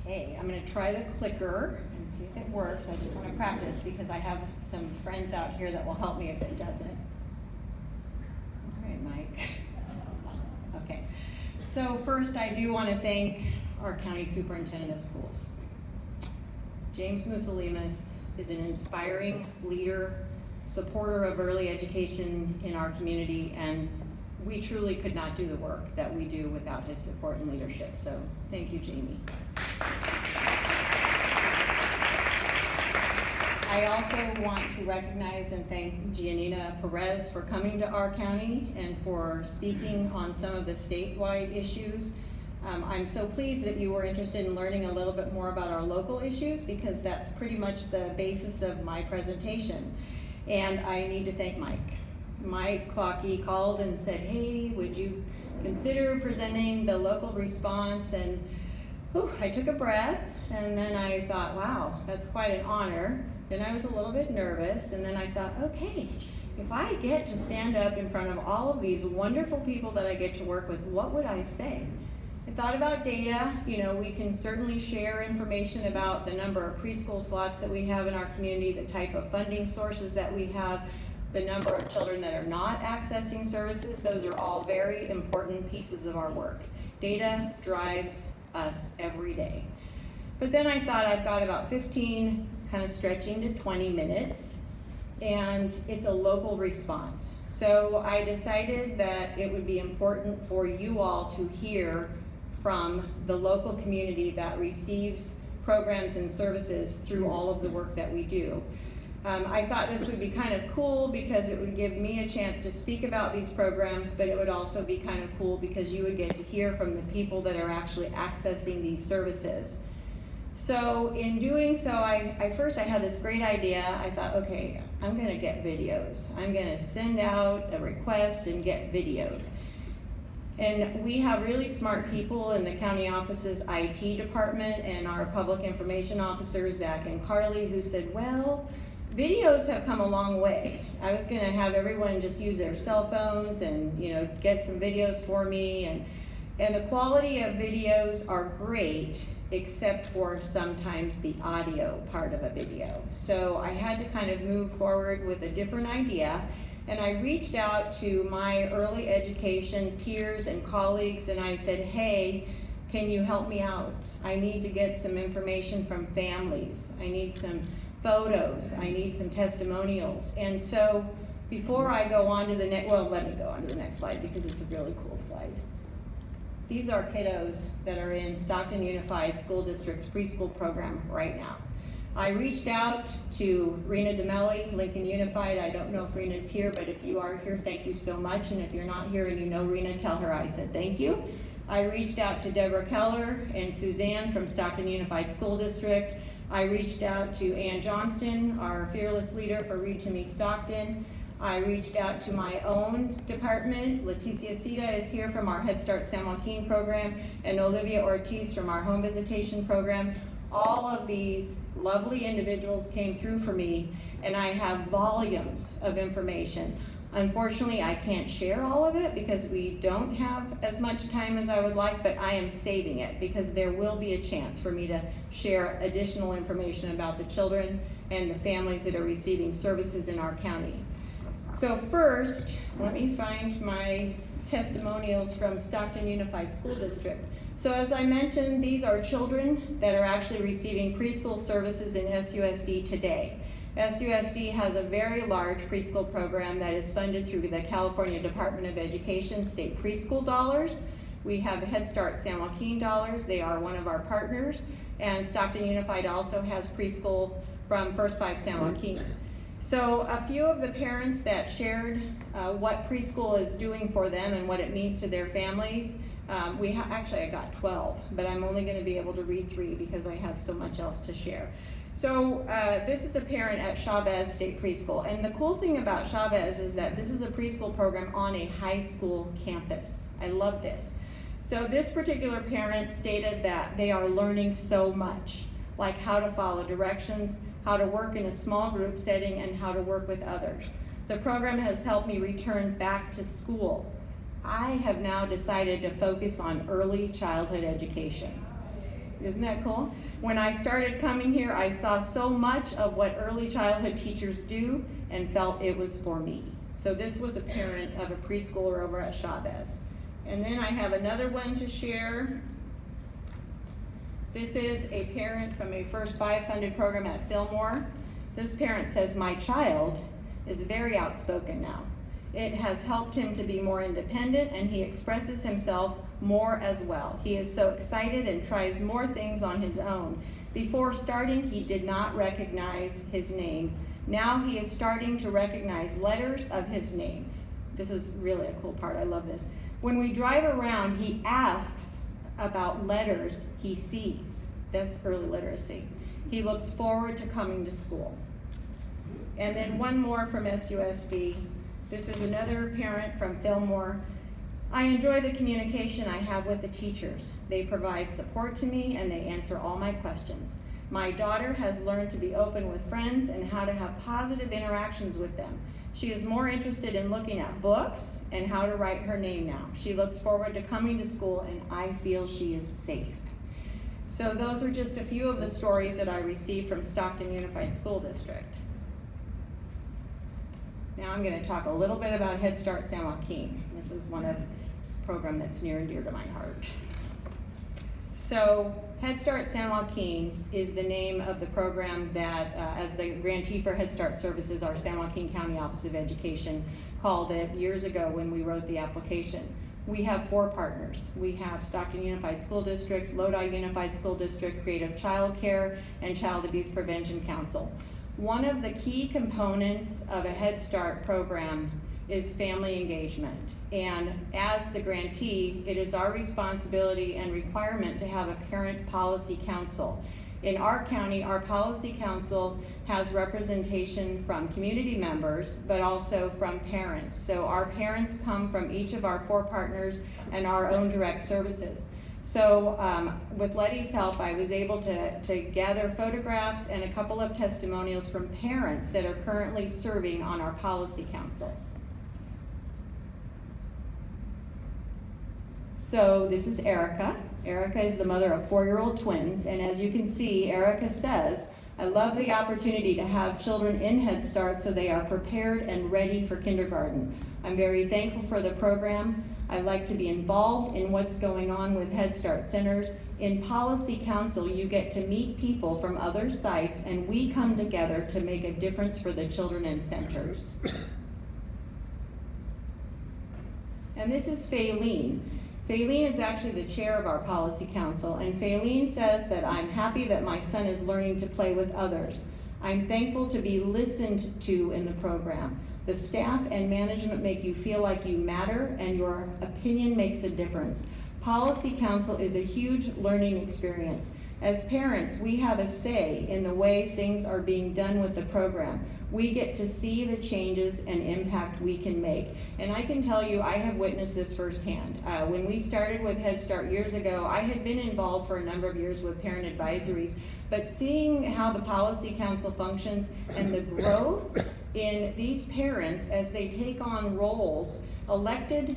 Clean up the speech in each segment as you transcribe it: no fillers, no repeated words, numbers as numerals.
Okay, I'm going to try the clicker and see if it works. I just want to practice because I have some friends out here that will help me if it doesn't. All right, Mike. Okay, so first I do want to thank our County Superintendent of Schools. James Musolimas is an inspiring leader, supporter of early education in our community, and we truly could not do the work that we do without his support and leadership. So thank you, Jamie. I also want to recognize and thank Giannina Perez for coming to our county and for speaking on some of the statewide issues. I'm so pleased that you were interested in learning a little bit more about our local issues, because that's pretty much the basis of my presentation. And I need to thank Mike. Mike Clockey called and said, hey, would you consider presenting the local response? And I took a breath, and then I thought, wow, that's quite an honor. Then I was a little bit nervous, and then I thought, okay, if I get to stand up in front of all of these wonderful people that I get to work with, what would I say? I thought about data. You know, we can certainly share information about the number of preschool slots that we have in our community, the type of funding sources that we have, the number of children that are not accessing services. Those are all very important pieces of our work. Data drives us every day. But then I thought I've got about 15, kind of stretching to 20 minutes, and it's a local response. So I decided that it would be important for you all to hear from the local community that receives programs and services through all of the work that we do. I thought this would be kind of cool because it would give me a chance to speak about these programs, but it would also be kind of cool because you would get to hear from the people that are actually accessing these services. So in doing so, I first had this great idea. I thought, okay, I'm going to get videos. I'm going to send out a request and get videos. And we have really smart people in the county office's IT department and our public information officers, Zach and Carly, who said, well, videos have come a long way. I was going to have everyone just use their cell phones and, you know, get some videos for me. And the quality of videos are great, except for sometimes the audio part of a video. So I had to kind of move forward with a different idea. And I reached out to my early education peers and colleagues, and I said, hey, can you help me out? I need to get some information from families. I need some photos. I need some testimonials. And so before I go on to the next, well, let me go on to the next slide because it's a really cool slide. These are kiddos that are in Stockton Unified School District's preschool program right now. I reached out to Rena DeMelli, Lincoln Unified. I don't know if Rena's here, but if you are here, thank you so much. And if you're not here and you know Rena, tell her I said thank you. I reached out to Deborah Keller and Suzanne from Stockton Unified School District. I reached out to Ann Johnston, our fearless leader for Read to Me Stockton. I reached out to my own department. Leticia Cita is here from our Head Start San Joaquin program, and Olivia Ortiz from our home visitation program. All of these lovely individuals came through for me, and I have volumes of information. Unfortunately, I can't share all of it because we don't have as much time as I would like, but I am saving it because there will be a chance for me to share additional information about the children and the families that are receiving services in our county. So first, let me find my testimonials from Stockton Unified School District. So as I mentioned, these are children that are actually receiving preschool services in SUSD today. SUSD has a very large preschool program that is funded through the California Department of Education state preschool dollars. We have Head Start San Joaquin dollars. They are one of our partners. And Stockton Unified also has preschool from First Five San Joaquin. So a few of the parents that shared what preschool is doing for them and what it means to their families, actually I got 12, but I'm only going to be able to read 3 because I have so much else to share. So this is a parent at Chavez State Preschool, and the cool thing about Chavez is that this is a preschool program on a high school campus. I love this. So this particular parent stated that they are learning so much, like how to follow directions, how to work in a small group setting, and how to work with others. The program has helped me return back to school. I have now decided to focus on early childhood education. Isn't that cool? When I started coming here, I saw so much of what early childhood teachers do and felt it was for me. So this was a parent of a preschooler over at Chavez. And then I have another one to share. This is a parent from a First 5 funded program at Fillmore. This parent says, "My child is very outspoken now. It has helped him to be more independent, and he expresses himself more as well. He is so excited and tries more things on his own. Before starting, he did not recognize his name. Now he is starting to recognize letters of his name." This is really a cool part. I love this. "When we drive around, he asks about letters he sees." That's early literacy. "He looks forward to coming to school." And then one more from SUSD. This is another parent from Fillmore. "I enjoy the communication I have with the teachers. They provide support to me and they answer all my questions. My daughter has learned to be open with friends and how to have positive interactions with them. She is more interested in looking at books and how to write her name now. She looks forward to coming to school and I feel she is safe." So those are just a few of the stories that I received from Stockton Unified School District. Now I'm going to talk a little bit about Head Start San Joaquin. This is one of the program that's near and dear to my heart. So Head Start San Joaquin is the name of the program that, as the grantee for Head Start Services, our San Joaquin County Office of Education called it years ago when we wrote the application. We have 4 partners. We have Stockton Unified School District, Lodi Unified School District, Creative Child Care, and Child Abuse Prevention Council. One of the key components of a Head Start program is family engagement. And as the grantee, it is our responsibility and requirement to have a parent policy council. In our county, our policy council has representation from community members, but also from parents. So our parents come from each of our 4 partners and our own direct services. So with Letty's help, I was able to gather photographs and a couple of testimonials from parents that are currently serving on our policy council. So this is Erica. Erica is the mother of 4-year-old twins, and as you can see, Erica says, "I love the opportunity to have children in Head Start so they are prepared and ready for kindergarten. I'm very thankful for the program. I like to be involved in what's going on with Head Start centers. In Policy Council, you get to meet people from other sites, and we come together to make a difference for the children in centers." And this is Faylene. Faylene is actually the chair of our Policy Council, and Faylene says that, "I'm happy that my son is learning to play with others. I'm thankful to be listened to in the program. The staff and management make you feel like you matter and your opinion makes a difference. Policy Council is a huge learning experience. As parents, we have a say in the way things are being done with the program. We get to see the changes and impact we can make." And I can tell you, I have witnessed this firsthand. When we started with Head Start years ago, I had been involved for a number of years with parent advisories, but seeing how the Policy Council functions and the growth in these parents as they take on roles, elected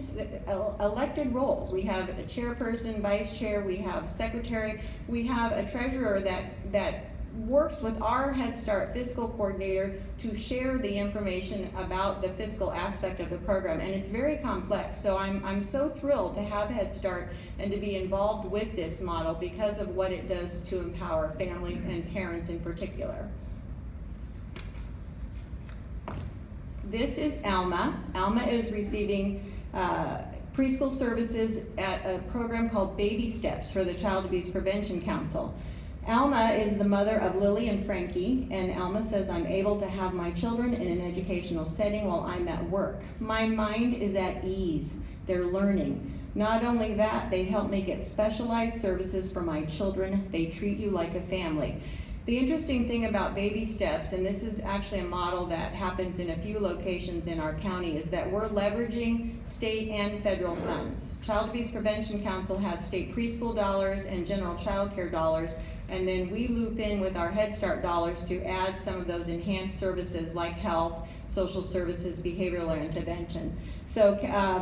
roles. We have a chairperson, vice chair, we have secretary, we have a treasurer that works with our Head Start fiscal coordinator to share the information about the fiscal aspect of the program, and it's very complex. So I'm so thrilled to have Head Start and to be involved with this model because of what it does to empower families and parents in particular. This is Alma. Alma is receiving preschool services at a program called Baby Steps for the Child Abuse Prevention Council. Alma is the mother of Lily and Frankie, and Alma says, "I'm able to have my children in an educational setting while I'm at work. My mind is at ease. They're learning. Not only that, they help me get specialized services for my children. They treat you like a family." The interesting thing about Baby Steps, and this is actually a model that happens in a few locations in our county, is that we're leveraging state and federal funds. Child Abuse Prevention Council has state preschool dollars and general child care dollars, and then we loop in with our Head Start dollars to add some of those enhanced services like health, social services, behavioral intervention. So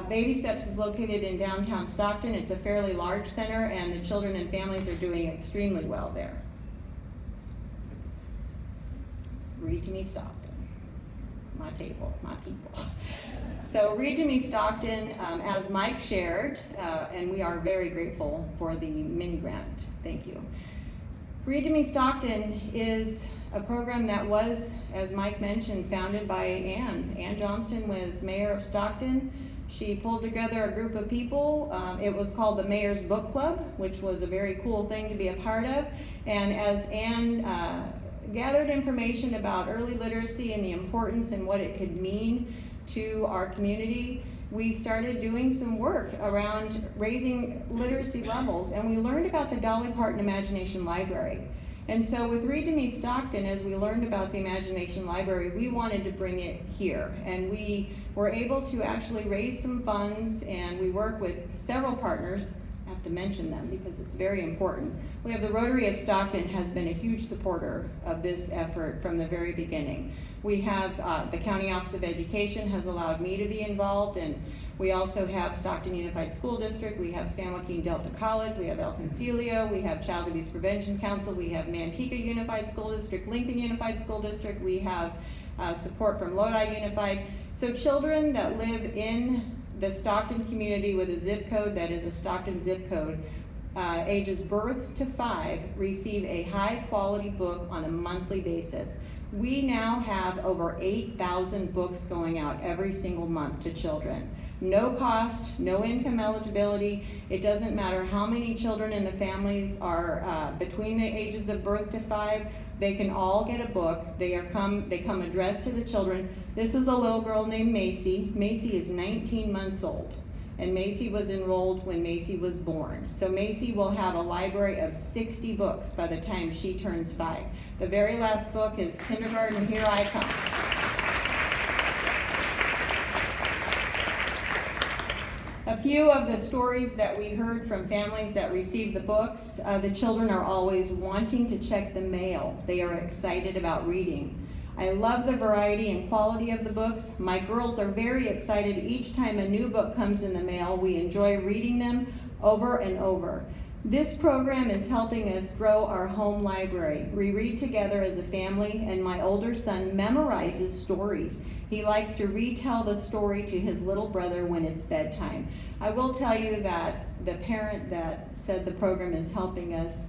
Baby Steps is located in downtown Stockton. It's a fairly large center, and the children and families are doing extremely well there. Read to Me Stockton. My table, my people. So Read to Me Stockton, as Mike shared, and we are very grateful for the mini grant. Thank you. Read to Me Stockton is a program that was, as Mike mentioned, founded by Ann. Ann Johnston was mayor of Stockton. She pulled together a group of people. It was called the Mayor's Book Club, which was a very cool thing to be a part of. And as Ann gathered information about early literacy and the importance and what it could mean to our community, we started doing some work around raising literacy levels, and we learned about the Dolly Parton Imagination Library. And so with Read to Me Stockton, as we learned about the Imagination Library, we wanted to bring it here. And we were able to actually raise some funds, and we work with several partners. I have to mention them because it's very important. We have the Rotary of Stockton has been a huge supporter of this effort from the very beginning. We have the County Office of Education has allowed me to be involved, and we also have Stockton Unified School District, we have San Joaquin Delta College, we have El Concilio, we have Child Abuse Prevention Council, we have Manteca Unified School District, Lincoln Unified School District, we have support from Lodi Unified. So children that live in the Stockton community with a zip code that is a Stockton zip code, ages birth to 5, receive a high quality book on a monthly basis. We now have over 8,000 books going out every single month to children. No cost, no income eligibility. It doesn't matter how many children in the families are between the ages of birth to 5. They can all get a book. They come addressed to the children. This is a little girl named Macy. Macy is 19 months old, and Macy was enrolled when Macy was born. So Macy will have a library of 60 books by the time she turns 5. The very last book is Kindergarten, Here I Come. A few of the stories that we heard from families that received the books, the children are always wanting to check the mail. They are excited about reading. I love the variety and quality of the books. My girls are very excited each time a new book comes in the mail. We enjoy reading them over and over. This program is helping us grow our home library. We read together as a family, and my older son memorizes stories. He likes to retell the story to his little brother when it's bedtime. I will tell you that the parent that said the program is helping us,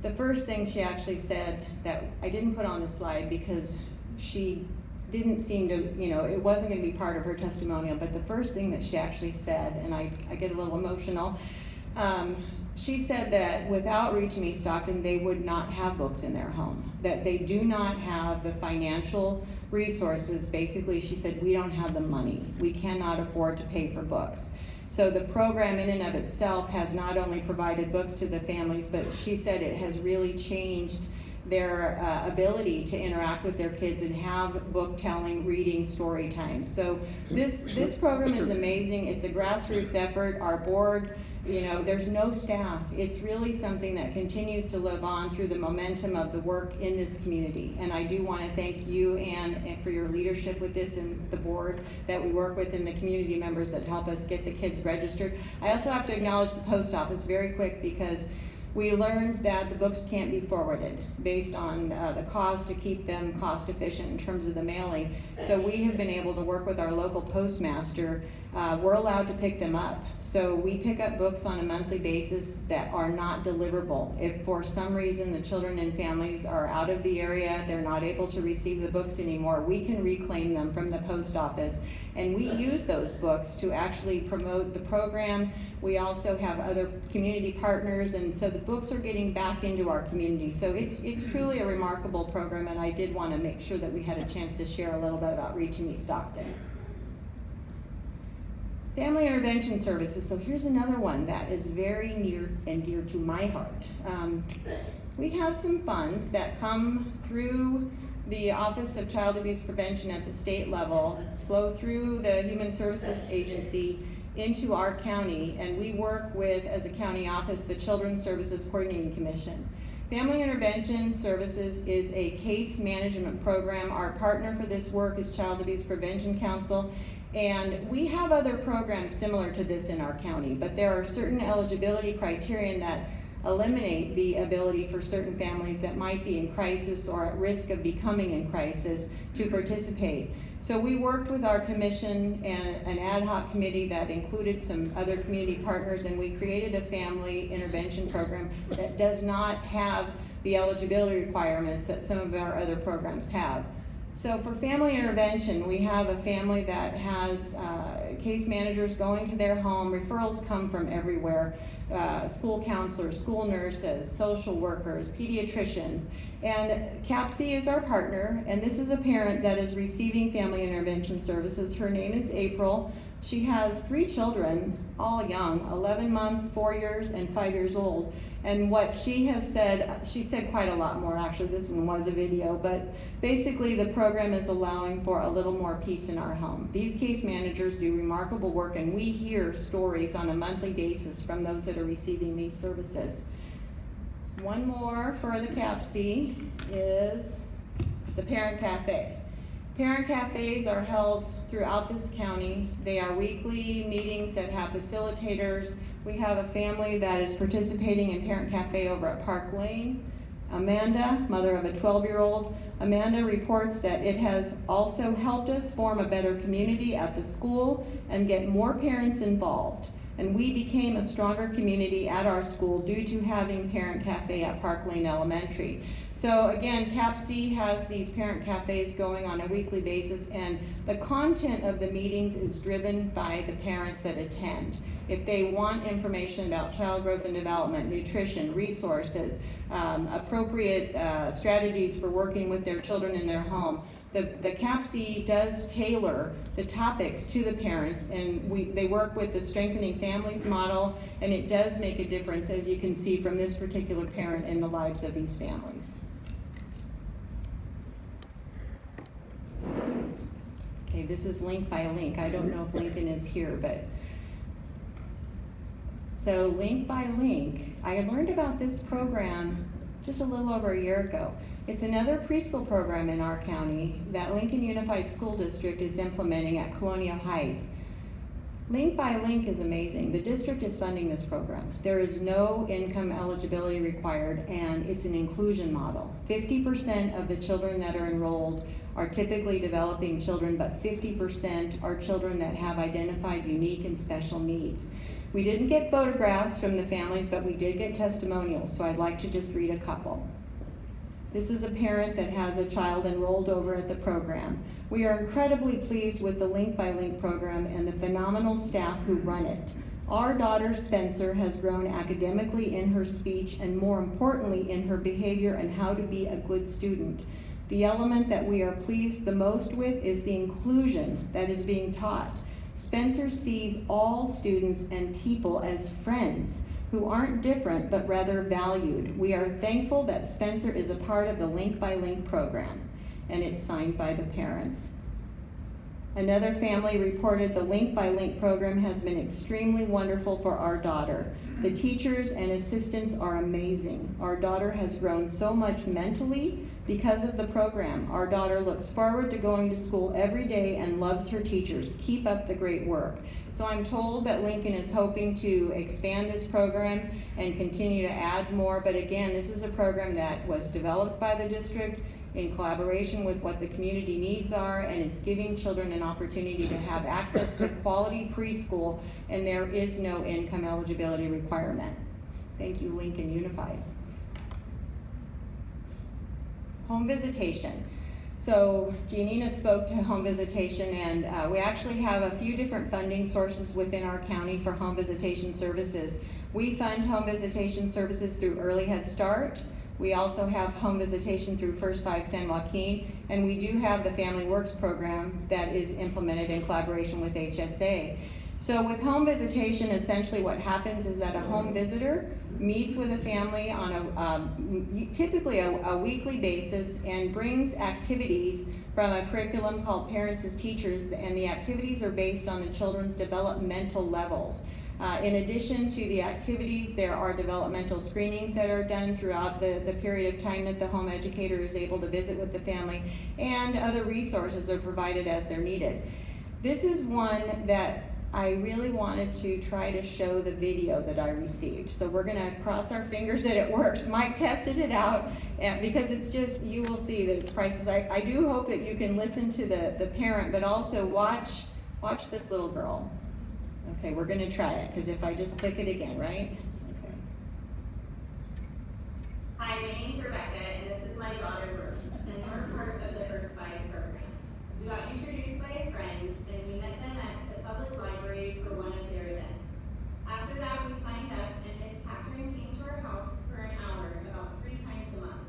the first thing she actually said that I didn't put on the slide because she didn't seem to, it wasn't going to be part of her testimonial, but the first thing that she actually said, and I get a little emotional, she said that without Read to Me Stockton, they would not have books in their home, that they do not have the financial resources. Basically, she said, we don't have the money. We cannot afford to pay for books. So the program in and of itself has not only provided books to the families, but she said it has really changed their ability to interact with their kids and have book telling, reading, story time. So this program is amazing. It's a grassroots effort. Our board, there's no staff. It's really something that continues to live on through the momentum of the work in this community. And I do want to thank you, Ann, for your leadership with this and the board that we work with and the community members that help us get the kids registered. I also have to acknowledge the post office very quick because we learned that the books can't be forwarded based on the cost to keep them cost efficient in terms of the mailing. So we have been able to work with our local postmaster. We're allowed to pick them up. So we pick up books on a monthly basis that are not deliverable. If for some reason the children and families are out of the area, they're not able to receive the books anymore, we can reclaim them from the post office. And we use those books to actually promote the program. We also have other community partners, and so the books are getting back into our community. So it's truly a remarkable program, and I did want to make sure that we had a chance to share a little bit about Read to Me Stockton. Family intervention services. So here's another one that is very near and dear to my heart. We have some funds that come through the Office of Child Abuse Prevention at the state level, flow through the Human Services Agency into our county, and we work with, as a county office, the Children's Services Coordinating Commission. Family Intervention Services is a case management program. Our partner for this work is Child Abuse Prevention Council, and we have other programs similar to this in our county, but there are certain eligibility criteria that eliminate the ability for certain families that might be in crisis or at risk of becoming in crisis to participate. So we worked with our commission and an ad hoc committee that included some other community partners, and we created a family intervention program that does not have the eligibility requirements that some of our other programs have. So for family intervention, we have a family that has case managers going to their home. Referrals come from everywhere. School counselors, school nurses, social workers, pediatricians. And CAPC is our partner, and this is a parent that is receiving family intervention services. Her name is April. She has 3 children, all young, 11 months, 4 years, and 5 years old. And what she has said, she said quite a lot more actually, this one was a video, but basically the program is allowing for a little more peace in our home. These case managers do remarkable work, and we hear stories on a monthly basis from those that are receiving these services. One more for the CAPC is the Parent Cafe. Parent cafes are held throughout this county. They are weekly meetings that have facilitators. We have a family that is participating in Parent Cafe over at Park Lane. Amanda, mother of a 12-year-old, Amanda reports that it has also helped us form a better community at the school and get more parents involved. And we became a stronger community at our school due to having Parent Cafe at Park Lane Elementary. So again, CAPC has these parent cafes going on a weekly basis, and the content of the meetings is driven by the parents that attend. If they want information about child growth and development, nutrition, resources, appropriate strategies for working with their children in their home, the CAPC does tailor the topics to the parents, and they work with the Strengthening Families model, and it does make a difference, as you can see from this particular parent, in the lives of these families. Okay, this is link by link. I don't know if Lincoln is here, but so link by link, I learned about this program just a little over a year ago. It's another preschool program in our county that Lincoln Unified School District is implementing at Colonial Heights. Link by Link is amazing. The district is funding this program. There is no income eligibility required, and it's an inclusion model. 50% of the children that are enrolled are typically developing children, but 50% are children that have identified unique and special needs. We didn't get photographs from the families, but we did get testimonials, so I'd like to just read a couple. This is a parent that has a child enrolled over at the program. We are incredibly pleased with the Link by Link program and the phenomenal staff who run it. Our daughter Spencer has grown academically in her speech and, more importantly, in her behavior and how to be a good student. The element that we are pleased the most with is the inclusion that is being taught. Spencer sees all students and people as friends who aren't different but rather valued. We are thankful that Spencer is a part of the Link by Link program, and it's signed by the parents. Another family reported the Link by Link program has been extremely wonderful for our daughter. The teachers and assistants are amazing. Our daughter has grown so much mentally because of the program. Our daughter looks forward to going to school every day and loves her teachers. Keep up the great work. So I'm told that Lincoln is hoping to expand this program and continue to add more, but again, this is a program that was developed by the district in collaboration with what the community needs are, and it's giving children an opportunity to have access to quality preschool, and there is no income eligibility requirement. Thank you, Lincoln Unified. Home visitation. So Giannina spoke to home visitation, and we actually have a few different funding sources within our county for home visitation services. We fund home visitation services through Early Head Start. We also have home visitation through First 5 San Joaquin, and we do have the Family Works program that is implemented in collaboration with HSA. So with home visitation, essentially what happens is that a home visitor meets with a family on typically a weekly basis and brings activities from a curriculum called Parents as Teachers, and the activities are based on the children's developmental levels. In addition to the activities, there are developmental screenings that are done throughout the period of time that the home educator is able to visit with the family, and other resources are provided as they're needed. This is one that I really wanted to try to show the video that I received. So we're gonna cross our fingers that it works. Mike tested it out, and because it's just, you will see that it's priceless. I do hope that you can listen to the parent, but also watch this little girl. Okay, we're gonna try it, because if I just click it again, right? Okay. Hi, my name's Rebecca, and this is my daughter, Ruth, and we're part of the Earth 5 program. We got introduced by a friend, and we met them at the public library for one of their events. After that, we signed up, and Miss Catherine came to our house for an hour about 3 times a month.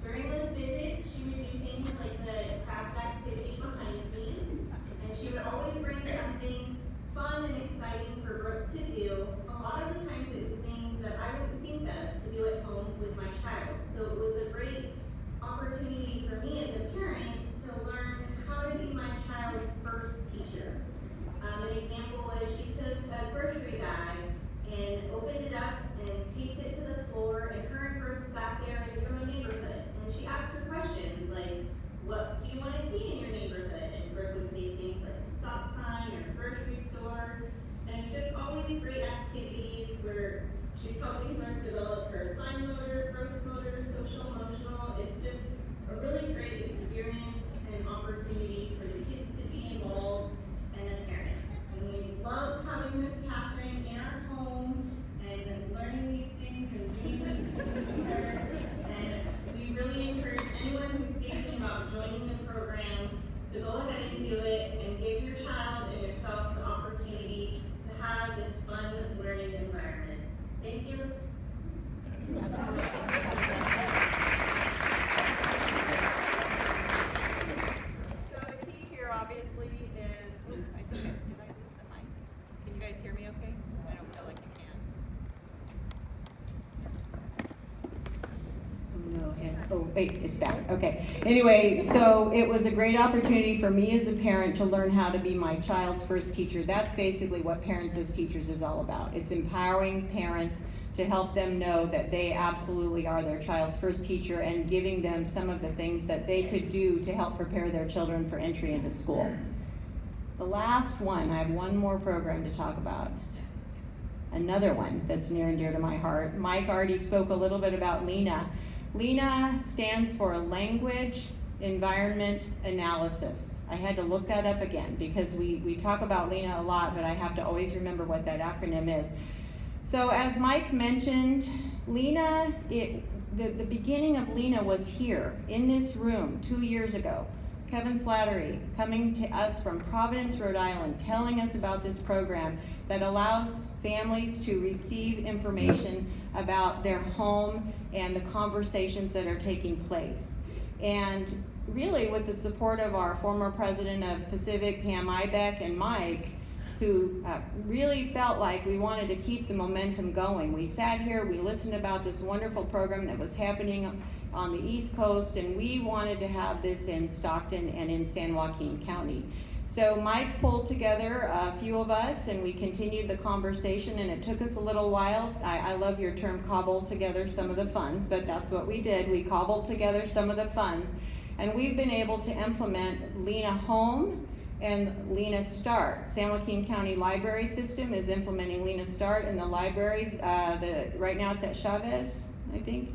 During those visits, she would do things like the craft activity behind me, and she would always bring something fun and exciting for Brooke to do. A lot of the times it was things that I wouldn't think of to do at home with my child. So it was a great opportunity for me as a parent to learn how to be my child's first teacher. An example was she took a grocery bag and opened it up and taped it to the floor, and her and Brooke sat there and drew a neighborhood. And she asked her questions like, what do you want to see in your neighborhood? And Brooke would say things like a stop sign or a grocery store. And it's just always great activities where she's helping her develop her fine motor, gross motor, social, emotional. It's just a really great experience and opportunity for the kids to be involved and the parents. And we loved having Miss Catherine in our home and learning these things and doing these things with her. And we really encourage anyone who's thinking about joining the program to go ahead and do it and give your child and yourself the opportunity to have this fun learning environment. Thank you. So the key here obviously is, oops, I think did I lose the mic? Can you guys hear me okay? I don't feel like you can. Oh no, oh wait, it's back, okay. Anyway, so it was a great opportunity for me as a parent to learn how to be my child's first teacher. That's basically what Parents as Teachers is all about. It's empowering parents to help them know that they absolutely are their child's first teacher, and giving them some of the things that they could do to help prepare their children for entry into school. The last one, I have one more program to talk about. Another one that's near and dear to my heart. Mike already spoke a little bit about LENA. LENA stands for Language Environment Analysis. I had to look that up again because we talk about LENA a lot, but I have to always remember what that acronym is. So as Mike mentioned, LENA, the beginning of LENA was here in this room 2 years ago. Kevin Slattery coming to us from Providence, Rhode Island, telling us about this program that allows families to receive information about their home and the conversations that are taking place. And really with the support of our former president of Pacific, Pam Ibeck, and Mike, who really felt like we wanted to keep the momentum going. We sat here, we listened about this wonderful program that was happening on the East Coast, and we wanted to have this in Stockton and in San Joaquin County. So Mike pulled together a few of us, and we continued the conversation, and it took us a little while. I love your term, cobble together some of the funds, but that's what we did. We cobbled together some of the funds, and we've been able to implement LENA Home and LENA Start. San Joaquin County Library System is implementing LENA Start in the libraries. Right now it's at Chavez, I think,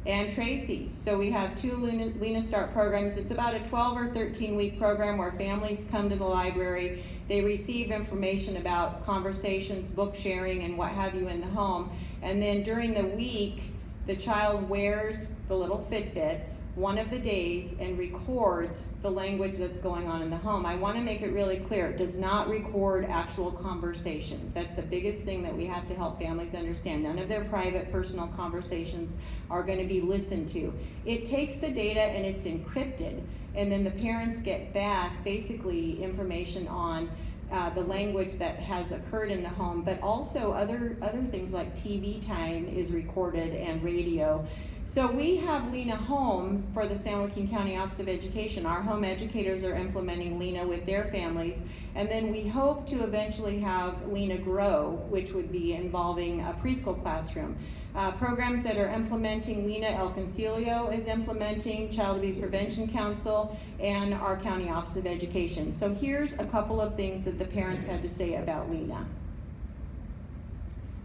and Tracy. So we have 2 LENA Start programs. It's about a 12 or 13 week program where families come to the library. They receive information about conversations, book sharing, and what have you in the home. And then during the week, the child wears the little Fitbit one of the days and records the language that's going on in the home. I want to make it really clear, it does not record actual conversations. That's the biggest thing that we have to help families understand. None of their private, personal conversations are going to be listened to. It takes the data and it's encrypted, and then the parents get back basically information on the language that has occurred in the home, but also other things like TV time is recorded and radio. So we have Lena Home for the San Joaquin County Office of Education. Our home educators are implementing Lena with their families. And then we hope to eventually have Lena Grow, which would be involving a preschool classroom. Programs that are implementing Lena, El Concilio is implementing, Child Abuse Prevention Council, and our County Office of Education. So here's a couple of things that the parents had to say about Lena.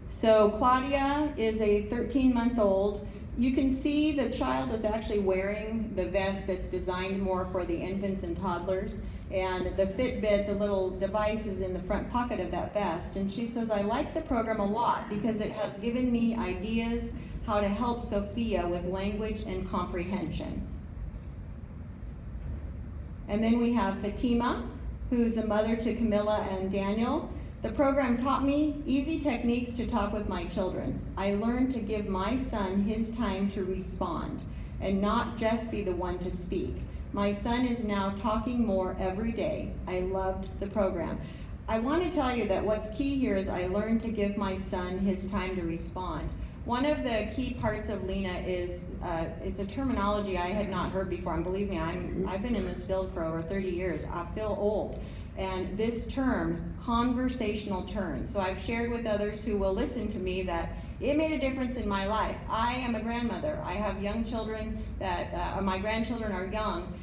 So Claudia is a 13-month-old. You can see the child is actually wearing the vest that's designed more for the infants and toddlers. And the Fitbit, the little device, is in the front pocket of that vest. And she says, I like the program a lot because it has given me ideas how to help Sophia with language and comprehension. And then we have Fatima, who's a mother to Camilla and Daniel. The program taught me easy techniques to talk with my children. I learned to give my son his time to respond and not just be the one to speak. My son is now talking more every day. I loved the program. I want to tell you that what's key here is I learned to give my son his time to respond. One of the key parts of Lena is, it's a terminology I had not heard before, and believe me, I've been in this field for over 30 years. I feel old. And this term, conversational turns. So I've shared with others who will listen to me that it made a difference in my life. I am a grandmother. I have young children that, my grandchildren are young,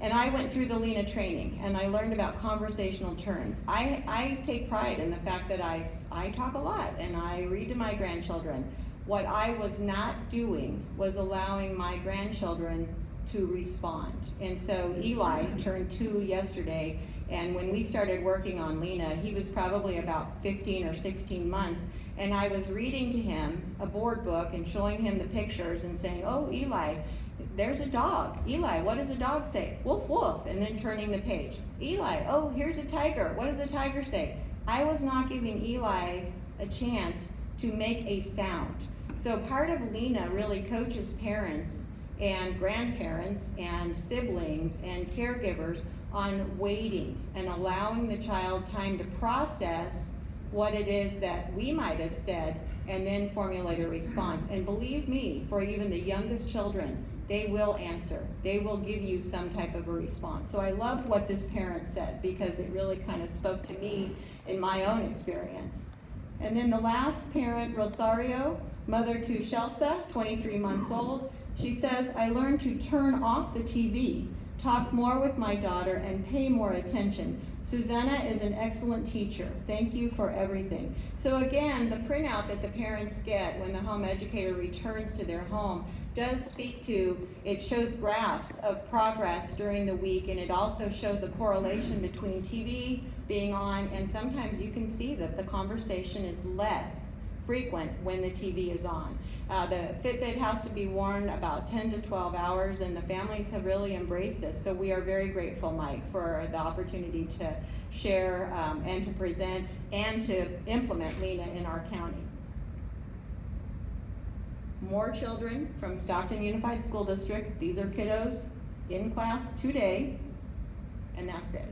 and I went through the Lena training, and I learned about conversational turns. I take pride in the fact that I talk a lot, and I read to my grandchildren. What I was not doing was allowing my grandchildren to respond. And so Eli turned 2 yesterday, and when we started working on Lena, he was probably about 15 or 16 months, and I was reading to him a board book and showing him the pictures and saying, oh, Eli, there's a dog. Eli, what does a dog say? Woof, woof, and then turning the page. Eli, oh, here's a tiger. What does a tiger say? I was not giving Eli a chance to make a sound. So part of Lena really coaches parents and grandparents and siblings and caregivers on waiting and allowing the child time to process what it is that we might have said and then formulate a response. And believe me, for even the youngest children, they will answer. They will give you some type of a response. So I loved what this parent said because it really kind of spoke to me in my own experience. And then the last parent, Rosario, mother to Shelsa, 23 months old, she says, I learned to turn off the TV, talk more with my daughter, and pay more attention. Susanna is an excellent teacher. Thank you for everything. So again, the printout that the parents get when the home educator returns to their home does speak to, it shows graphs of progress during the week, and it also shows a correlation between TV being on, and sometimes you can see that the conversation is less frequent when the TV is on. The Fitbit has to be worn about 10 to 12 hours, and the families have really embraced this. So we are very grateful, Mike, for the opportunity to share and to present and to implement Lena in our county. More children from Stockton Unified School District. These are kiddos in class today, and that's it.